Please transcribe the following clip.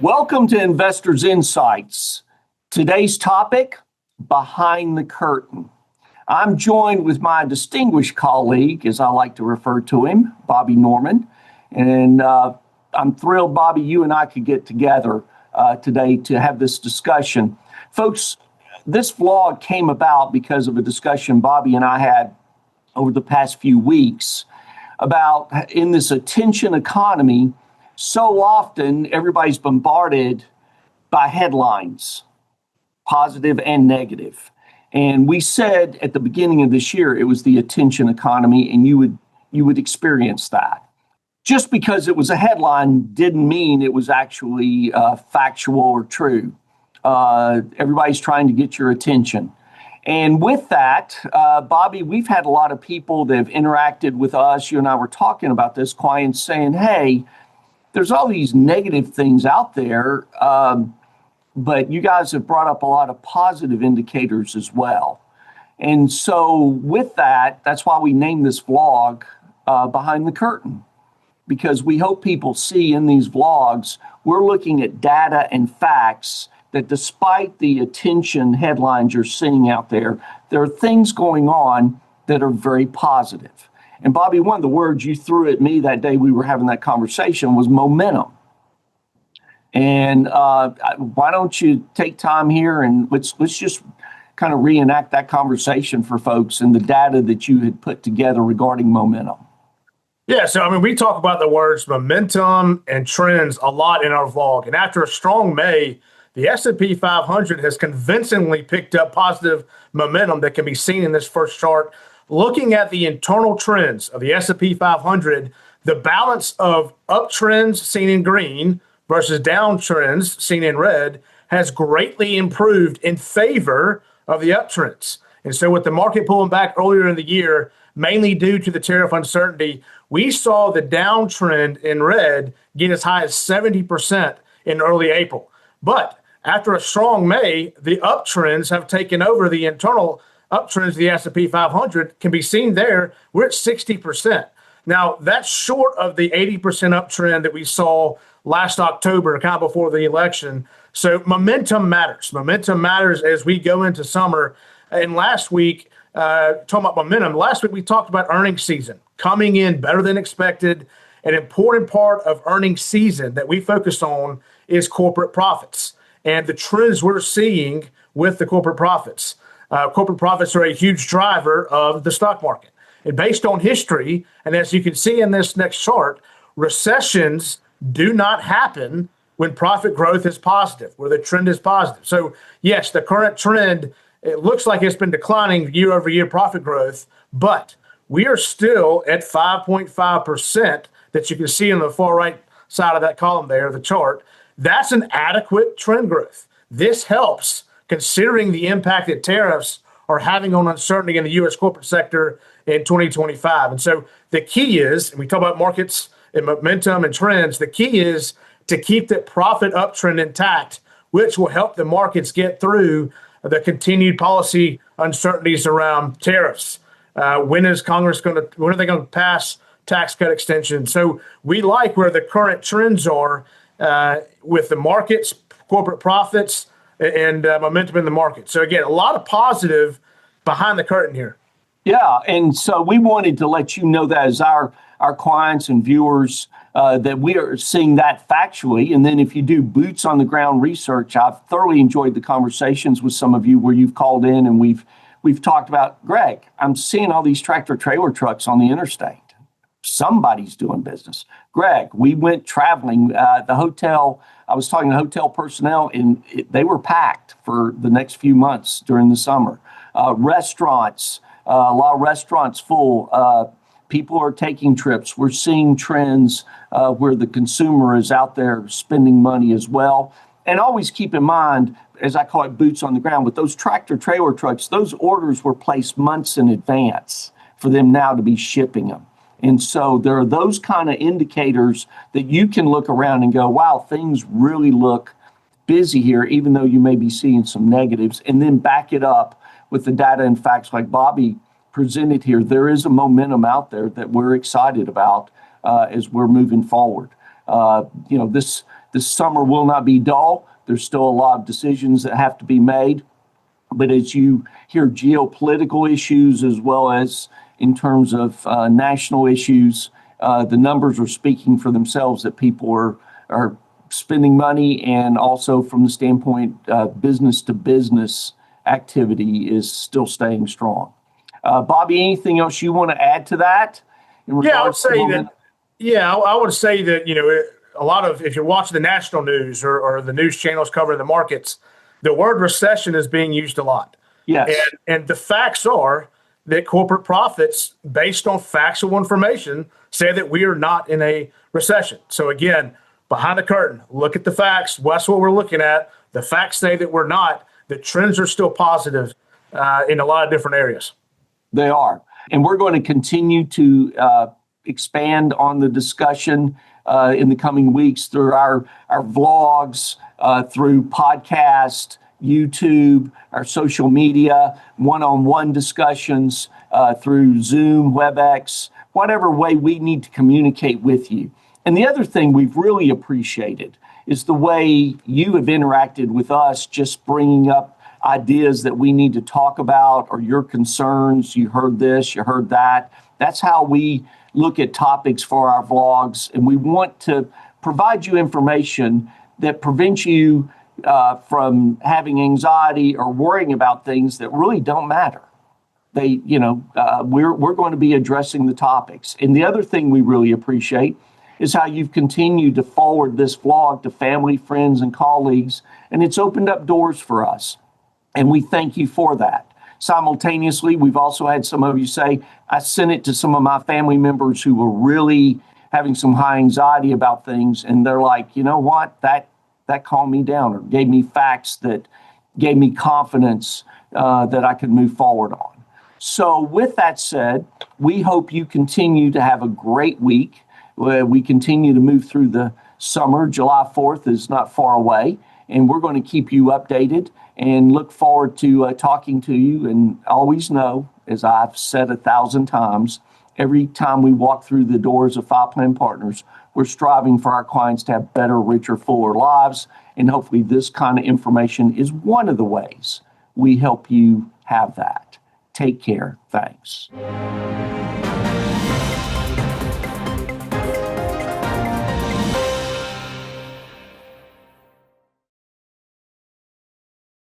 Welcome to Investors Insights. Today's topic, behind the curtain. I'm joined with my distinguished colleague, as I like to refer to him, Bobby Norman. And I'm thrilled, Bobby, you and I could get together today to have this discussion. Folks, this vlog came about because of a discussion Bobby and I had over the past few weeks about in this attention economy, so often everybody's bombarded by headlines, positive and negative. And we said at the beginning of this year, it was the attention economy, and you would experience that. Just because it was a headline didn't mean it was actually factual or true. Everybody's trying to get your attention. And with that, Bobby, we've had a lot of people that have interacted with us. You and I were talking about this, clients saying, hey, there's all these negative things out there, but you guys have brought up a lot of positive indicators as well. And so with that, that's why we named this vlog Behind the Curtain, because we hope people see in these vlogs, we're looking at data and facts that despite the attention headlines you're seeing out there, there are things going on that are very positive. And Bobby, one of the words you threw at me that day we were having that conversation was momentum. And why don't you take time here and let's just kind of reenact that conversation for folks and the data that you had put together regarding momentum. Yeah, so we talk about the words momentum and trends a lot in our vlog. And after a strong May, the S&P 500 has convincingly picked up positive momentum that can be seen in this first chart. Looking at the internal trends of the S&P 500, the balance of uptrends seen in green versus downtrends seen in red has greatly improved in favor of the uptrends. And so with the market pulling back earlier in the year, mainly due to the tariff uncertainty, we saw the downtrend in red get as high as 70% in early April. But after a strong May, the uptrends have taken over the internal uptrends of the S&P 500 can be seen there. We're at 60%. Now, that's short of the 80% uptrend that we saw last October, kind of before the election. So momentum matters. Momentum matters as we go into summer. And last week, talking about momentum, last week we talked about earnings season coming in better than expected. An important part of earnings season that we focus on is corporate profits and the trends we're seeing with the corporate profits. Corporate profits are a huge driver of the stock market. And based on history, and as you can see in this next chart, recessions do not happen when profit growth is positive, where the trend is positive. So yes, the current trend, it looks like it's been declining year over year profit growth, but we are still at 5.5% that you can see on the far right side of that column there, the chart. That's an adequate trend growth. This helps considering the impact that tariffs are having on uncertainty in the U.S. corporate sector in 2025. And so the key is, and we talk about markets and momentum and trends, the key is to keep that profit uptrend intact, which will help the markets get through the continued policy uncertainties around tariffs. When are they going to pass tax cut extension? So we like where the current trends are with the markets, corporate profits, and momentum in the market. So again, a lot of positive behind the curtain here. Yeah, and so we wanted to let you know that as our clients and viewers that we are seeing that factually. And then if you do boots on the ground research, I've thoroughly enjoyed the conversations with some of you where you've called in and we've talked about, Greg, I'm seeing all these tractor trailer trucks on the interstate. Somebody's doing business. Greg, we went traveling. The hotel, I was talking to hotel personnel, and they were packed for the next few months during the summer. Restaurants, a lot of restaurants full. People are taking trips. We're seeing trends where the consumer is out there spending money as well. And always keep in mind, as I call it, boots on the ground, with those tractor trailer trucks, those orders were placed months in advance for them now to be shipping them. And so there are those kind of indicators that you can look around and go, wow, things really look busy here, even though you may be seeing some negatives, and then back it up with the data and facts like Bobby presented here. There is a momentum out there that we're excited about as we're moving forward. This the summer will not be dull. There's still a lot of decisions that have to be made. But as you hear geopolitical issues as well as in terms of national issues, the numbers are speaking for themselves that people are spending money, and also from the standpoint business to business activity is still staying strong. Bobby, anything else you want to add to that? I would say that. Yeah, I would say that a lot of, if you're watching the national news or the news channels covering the markets, the word recession is being used a lot. Yes, and the facts are that corporate profits, based on factual information, say that we are not in a recession. So again, behind the curtain, look at the facts. That's what we're looking at. The facts say that we're not. The trends are still positive in a lot of different areas. they are. And we're going to continue to expand on the discussion in the coming weeks through our vlogs, through podcast, YouTube, our social media, one-on-one discussions, through Zoom, WebEx, whatever way we need to communicate with you. And the other thing we've really appreciated is the way you have interacted with us, just bringing up ideas that we need to talk about or your concerns. You heard this, you heard that. That's how we look at topics for our vlogs. And we want to provide you information that prevents you from having anxiety or worrying about things that really don't matter. We're going to be addressing the topics. And the other thing we really appreciate is how you've continued to forward this vlog to family, friends, and colleagues. And it's opened up doors for us. And we thank you for that. Simultaneously, we've also had some of you say, I sent it to some of my family members who were really having some high anxiety about things. And they're like, you know what, that calmed me down or gave me facts that gave me confidence that I could move forward on. So with that said, we hope you continue to have a great week. We continue to move through the summer. July 4th is not far away, and we're going to keep you updated and look forward to talking to you. And always know, as I've said 1,000 times, every time we walk through the doors of Five Plan Partners, we're striving for our clients to have better, richer, fuller lives. And hopefully this kind of information is one of the ways we help you have that. Take care. Thanks.